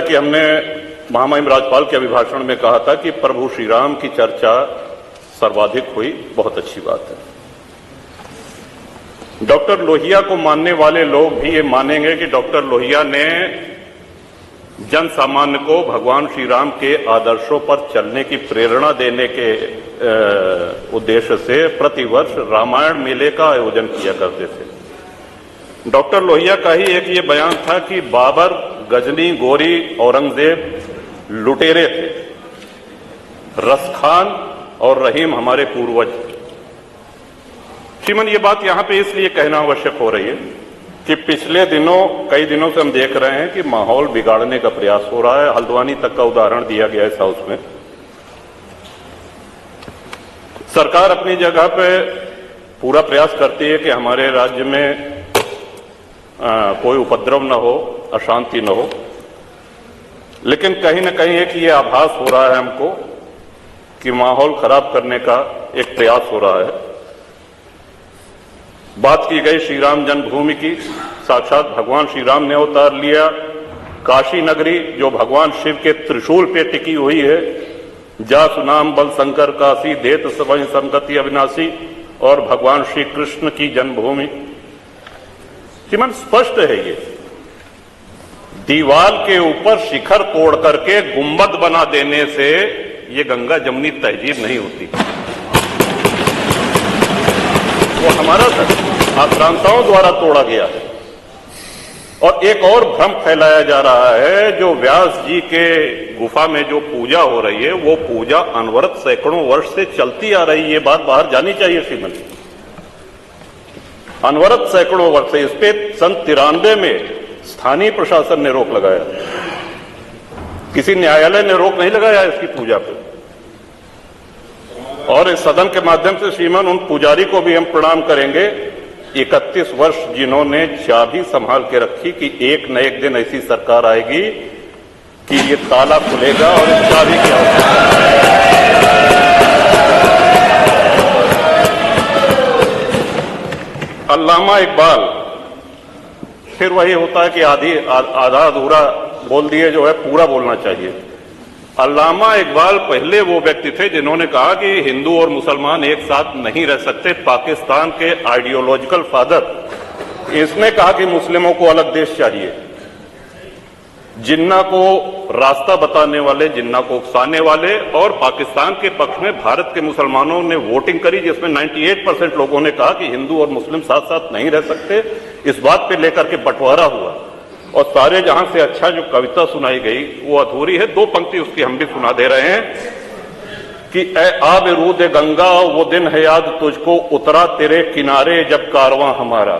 कि हमने महामहिम राज्यपाल के अभिभाषण में कहा था कि प्रभु श्री राम की चर्चा सर्वाधिक हुई, बहुत अच्छी बात है। डॉक्टर लोहिया को मानने वाले लोग भी ये मानेंगे कि डॉक्टर लोहिया ने जन सामान्य को भगवान श्री राम के आदर्शों पर चलने की प्रेरणा देने के उद्देश्य से प्रतिवर्ष रामायण मेले का आयोजन किया करते थे। डॉक्टर लोहिया का ही एक ये बयान था कि बाबर, गजनी, गोरी, औरंगजेब लुटेरे थे, रसखान और रहीम हमारे पूर्वज थे। श्रीमन, ये बात यहां पे इसलिए कहना आवश्यक हो रही है कि पिछले कई दिनों से हम देख रहे हैं कि माहौल बिगाड़ने का प्रयास हो रहा है। हल्द्वानी तक का उदाहरण दिया गया इस हाउस में। सरकार अपनी जगह पे पूरा प्रयास करती है कि हमारे राज्य में कोई उपद्रव न हो, अशांति न हो, लेकिन कहीं न कहीं एक ये आभास हो रहा है हमको कि माहौल खराब करने का एक प्रयास हो रहा है। बात की गई श्री राम जन्मभूमि की, साक्षात भगवान श्री राम ने अवतार लिया। काशी नगरी जो भगवान शिव के त्रिशूल पे टिकी हुई है, जा सुनाम बल शंकर काशी, देत सबहि संगति अविनाशी, और भगवान श्री कृष्ण की जन्मभूमि। श्रीमान, स्पष्ट है ये। दीवार के ऊपर शिखर तोड़ करके गुंबद बना देने से ये गंगा जमुनी तहजीब नहीं होती। वो हमारा आक्रांताओं द्वारा तोड़ा गया है। और एक और भ्रम फैलाया जा रहा है, जो व्यास जी के गुफा में जो पूजा हो रही है, वो पूजा अनवरत सैकड़ों वर्ष से चलती आ रही है। ये बात बाहर जानी चाहिए श्रीमन। अनवरत सैकड़ों वर्ष से, इस पे सन 93 में स्थानीय प्रशासन ने रोक लगाया, किसी न्यायालय ने रोक नहीं लगाया इसकी पूजा पे। और इस सदन के माध्यम से श्रीमान उन पुजारी को भी हम प्रणाम करेंगे, 31 वर्ष जिन्होंने चाबी संभाल के रखी कि एक न एक दिन ऐसी सरकार आएगी कि ये ताला खुलेगा और इस चाबी की आवश्यकता। अल्लामा इकबाल, फिर वही होता है कि आधा अधूरा बोल दिए जो है पूरा बोलना चाहिए। अल्लामा इकबाल पहले वो व्यक्ति थे जिन्होंने कहा कि हिंदू और मुसलमान एक साथ नहीं रह सकते। पाकिस्तान के आइडियोलॉजिकल फादर, इसने कहा कि मुस्लिमों को अलग देश चाहिए। जिन्ना को रास्ता बताने वाले, जिन्ना को उकसाने वाले, और पाकिस्तान के पक्ष में भारत के मुसलमानों ने वोटिंग करी, जिसमें 98% लोगों ने कहा कि हिंदू और मुस्लिम साथ साथ नहीं रह सकते। इस बात पे लेकर के बंटवारा हुआ और सारे जहां से अच्छा जो कविता सुनाई गई वो अधूरी है। 2 पंक्ति उसकी हम भी सुना दे रहे हैं कि ए आब रूद गंगा, वो दिन है याद तुझको, उतरा तेरे किनारे जब कारवां हमारा।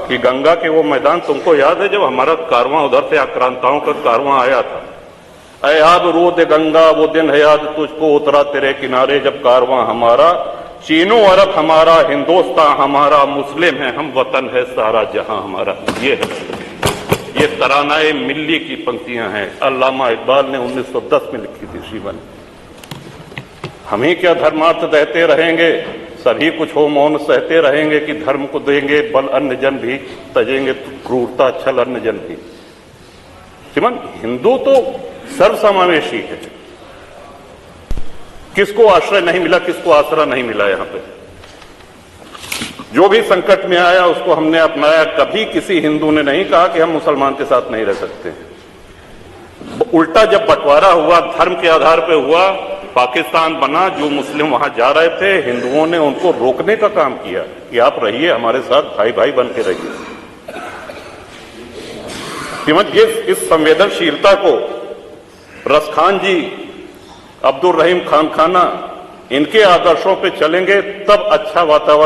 कि गंगा के वो मैदान तुमको याद है जब हमारा कारवां उधर से आक्रांताओं का कारवां आया था। ए आब रूद गंगा, वो दिन है याद तुझको, उतरा तेरे किनारे जब कारवां हमारा। चीनो अरब हमारा, हिंदुस्तान हमारा, मुस्लिम है हम, वतन है सारा जहां हमारा। ये तरानाए मिल्ली की पंक्तियां हैं, अल्लामा इकबाल ने 1910 में लिखी थी श्रीमान। हम ही क्या धर्मार्थ देते रहेंगे, सभी कुछ हो मौन सहते रहेंगे, कि धर्म को देंगे बल अन्य जन भी, तजेंगे क्रूरता छल अन्य जन भी। श्रीमान, हिंदू तो सर्वसमावेशी है। किसको आश्रय नहीं मिला, किसको आसरा नहीं मिला। यहां पे जो भी संकट में आया उसको हमने अपनाया। कभी किसी हिंदू ने नहीं कहा कि हम मुसलमान के साथ नहीं रह सकते। उल्टा जब बंटवारा हुआ, धर्म के आधार पर हुआ, पाकिस्तान बना, जो मुस्लिम वहां जा रहे थे, हिंदुओं ने उनको रोकने का काम किया कि आप रहिए हमारे साथ, भाई भाई बन के रहिए। इस संवेदनशीलता को रसखान जी, अब्दुल रहीम खान खाना, इनके आदर्शों पे चलेंगे तब अच्छा वातावरण